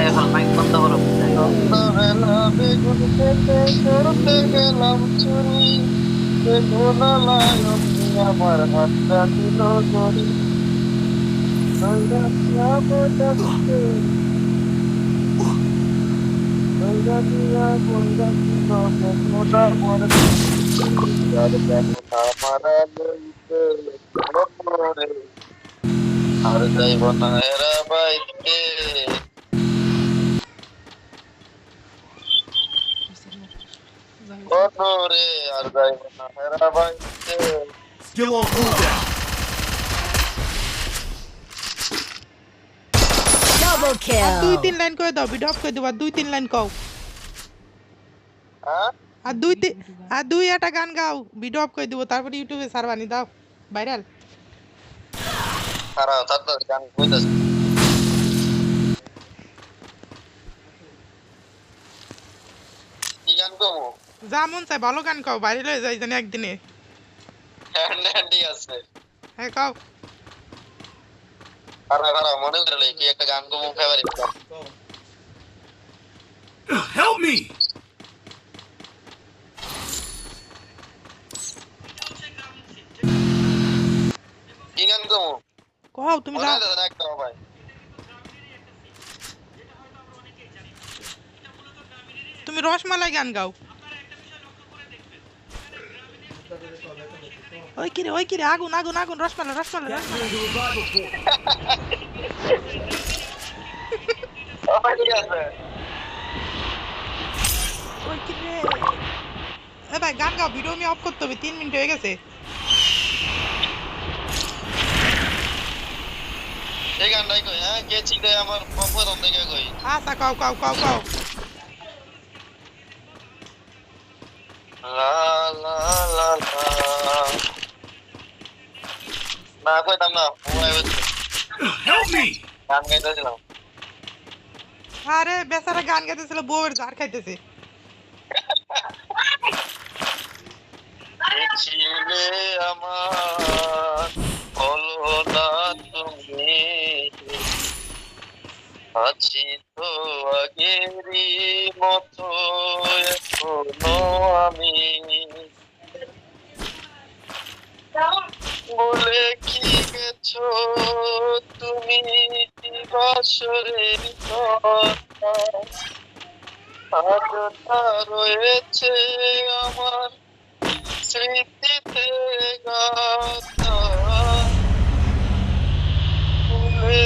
এখন মাইক বন্ধ করো। সন্ধ্যাবেলা বেগুন খেতে করতে গেলাম চুরি, বেগুনালয় অমনি আমার হাতটা দিল ধরি। বৈরাগীয়া বৈরাগীকে, বৈরাগীয়া বৈরাগীর বেগুনা মরে, আর বেগুনা মারা লইতে রে, আর যাইব না এরা বাইতে। রে আর যাইব না এরা বাইতে। Still on cooldown. Double আর দুই kill. তিন লাইন করে দাও, ভিডিও অফ করে দেবো। আর দুই তিন লাইন কও। হ্যাঁ আর দুই একটা গান গাও, ভিডিও অফ করে দিব, তারপরে ইউটিউবে সারবানি দাও ভাইরাল। খারাপ তার গান কইতাছে। কি গান কমু? যা মন চাই ভালো গান কও, ভাইরাল হয়ে যায় জানি একদিনে। ঠিক আছে। হ্যাঁ কও। খারাপ মনে করে কি একটা গান কমু ফেভারিট গান। Help me! কি গান কমু? কও তুমি মনে যাও। হইতাছে না একটা ভাই। তুমি রসমালাই গান গাও। ওই কিরে আগুন আগুন আগুন, রসমালাই রসমালাই রসমালাই। ঠিক আছে। ওই কিরে। এ ভাই গান গাও, ভিডিও আমি অফ করতে হবে, 3 মিনিট হয়ে গেছে। এই গানটাই কই, হ্যাঁ কে চিনে আমার প্রথম থেকে কই। আচ্ছা কও কও কও কও। লা লা লা লা। না কইতাম না, মোবাইল হচ্ছে। Help me! গান গাইতেছিলাম। আরে বেচারা গান গাইতেছিল, বউয়ের ঝাড় খাইতেছে। ছিলে আমার বলো না তুমি, আছি তো আগেরই মতো এখনো আমি, বলে কি গেছো তুমি বাসরের কথা, আজটা রয়েছে আমার স্মৃতিতে গাথা।